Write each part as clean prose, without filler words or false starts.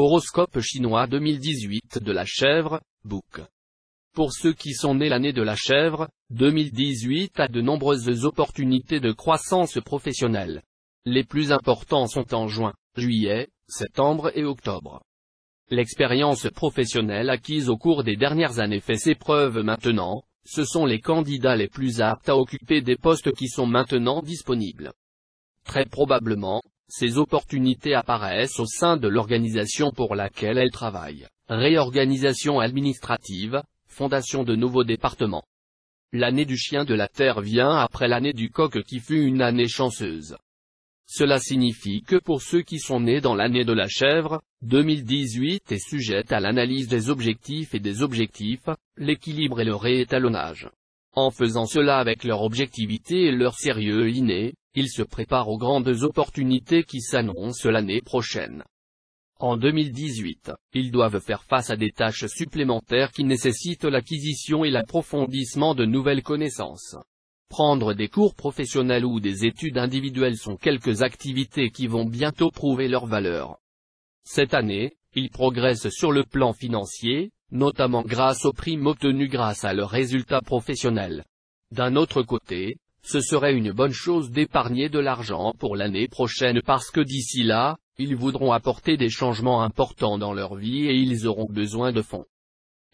Horoscope chinois 2018 de la chèvre, Book. Pour ceux qui sont nés l'année de la chèvre, 2018 a de nombreuses opportunités de croissance professionnelle. Les plus importants sont en juin, juillet, septembre et octobre. L'expérience professionnelle acquise au cours des dernières années fait ses preuves maintenant, ce sont les candidats les plus aptes à occuper des postes qui sont maintenant disponibles. Très probablement, ces opportunités apparaissent au sein de l'organisation pour laquelle elles travaillent. Réorganisation administrative, fondation de nouveaux départements. L'année du chien de la Terre vient après l'année du coq qui fut une année chanceuse. Cela signifie que pour ceux qui sont nés dans l'année de la chèvre, 2018 est sujette à l'analyse des objectifs et des objectifs, l'équilibre et le réétalonnage. En faisant cela avec leur objectivité et leur sérieux inné, ils se préparent aux grandes opportunités qui s'annoncent l'année prochaine. En 2018, ils doivent faire face à des tâches supplémentaires qui nécessitent l'acquisition et l'approfondissement de nouvelles connaissances. Prendre des cours professionnels ou des études individuelles sont quelques activités qui vont bientôt prouver leur valeur. Cette année, ils progressent sur le plan financier, notamment grâce aux primes obtenues grâce à leurs résultats professionnels. D'un autre côté, ce serait une bonne chose d'épargner de l'argent pour l'année prochaine parce que d'ici là, ils voudront apporter des changements importants dans leur vie et ils auront besoin de fonds.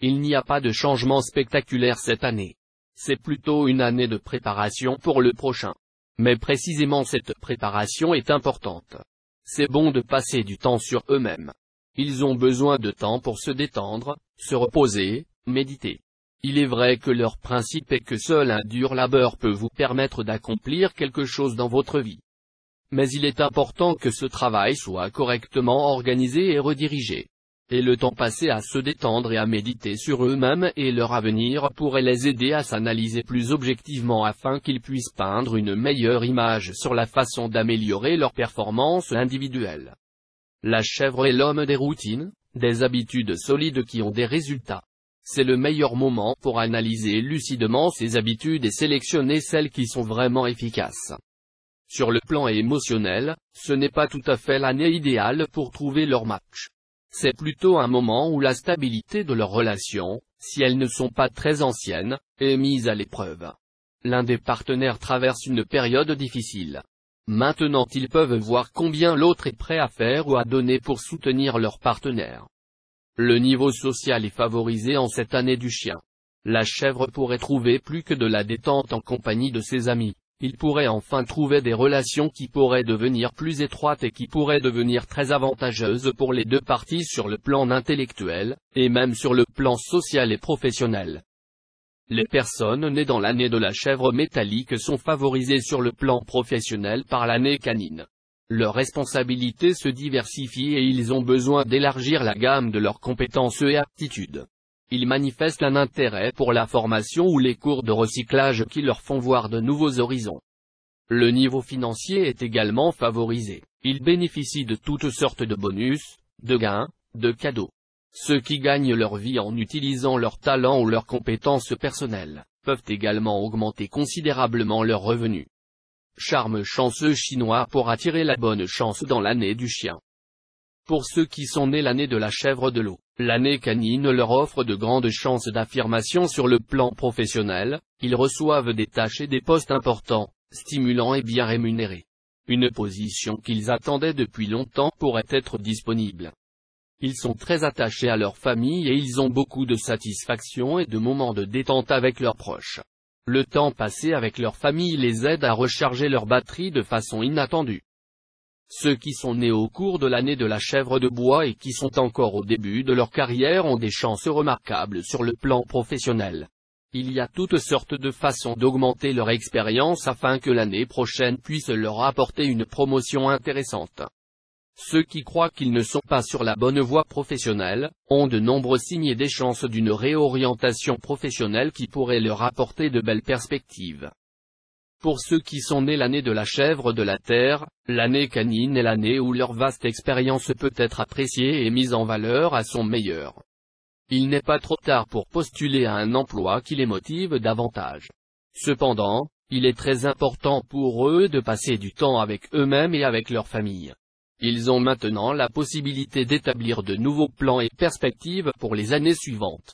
Il n'y a pas de changement spectaculaire cette année. C'est plutôt une année de préparation pour le prochain. Mais précisément cette préparation est importante. C'est bon de passer du temps sur eux-mêmes. Ils ont besoin de temps pour se détendre, se reposer, méditer. Il est vrai que leur principe est que seul un dur labeur peut vous permettre d'accomplir quelque chose dans votre vie. Mais il est important que ce travail soit correctement organisé et redirigé. Et le temps passé à se détendre et à méditer sur eux-mêmes et leur avenir pourrait les aider à s'analyser plus objectivement afin qu'ils puissent peindre une meilleure image sur la façon d'améliorer leur performance individuelle. La chèvre est l'homme des routines, des habitudes solides qui ont des résultats. C'est le meilleur moment pour analyser lucidement ces habitudes et sélectionner celles qui sont vraiment efficaces. Sur le plan émotionnel, ce n'est pas tout à fait l'année idéale pour trouver leur match. C'est plutôt un moment où la stabilité de leurs relations, si elles ne sont pas très anciennes, est mise à l'épreuve. L'un des partenaires traverse une période difficile. Maintenant ils peuvent voir combien l'autre est prêt à faire ou à donner pour soutenir leur partenaire. Le niveau social est favorisé en cette année du chien. La chèvre pourrait trouver plus que de la détente en compagnie de ses amis. Il pourrait enfin trouver des relations qui pourraient devenir plus étroites et qui pourraient devenir très avantageuses pour les deux parties sur le plan intellectuel, et même sur le plan social et professionnel. Les personnes nées dans l'année de la chèvre métallique sont favorisées sur le plan professionnel par l'année canine. Leurs responsabilités se diversifient et ils ont besoin d'élargir la gamme de leurs compétences et aptitudes. Ils manifestent un intérêt pour la formation ou les cours de recyclage qui leur font voir de nouveaux horizons. Le niveau financier est également favorisé. Ils bénéficient de toutes sortes de bonus, de gains, de cadeaux. Ceux qui gagnent leur vie en utilisant leurs talents ou leurs compétences personnelles, peuvent également augmenter considérablement leurs revenus. Charme chanceux chinois pour attirer la bonne chance dans l'année du chien. Pour ceux qui sont nés l'année de la chèvre de l'eau, l'année canine leur offre de grandes chances d'affirmation sur le plan professionnel, ils reçoivent des tâches et des postes importants, stimulants et bien rémunérés. Une position qu'ils attendaient depuis longtemps pourrait être disponible. Ils sont très attachés à leur famille et ils ont beaucoup de satisfaction et de moments de détente avec leurs proches. Le temps passé avec leur famille les aide à recharger leur batterie de façon inattendue. Ceux qui sont nés au cours de l'année de la chèvre de bois et qui sont encore au début de leur carrière ont des chances remarquables sur le plan professionnel. Il y a toutes sortes de façons d'augmenter leur expérience afin que l'année prochaine puisse leur apporter une promotion intéressante. Ceux qui croient qu'ils ne sont pas sur la bonne voie professionnelle, ont de nombreux signes et des chances d'une réorientation professionnelle qui pourrait leur apporter de belles perspectives. Pour ceux qui sont nés l'année de la chèvre de la Terre, l'année canine est l'année où leur vaste expérience peut être appréciée et mise en valeur à son meilleur. Il n'est pas trop tard pour postuler à un emploi qui les motive davantage. Cependant, il est très important pour eux de passer du temps avec eux-mêmes et avec leur famille. Ils ont maintenant la possibilité d'établir de nouveaux plans et perspectives pour les années suivantes.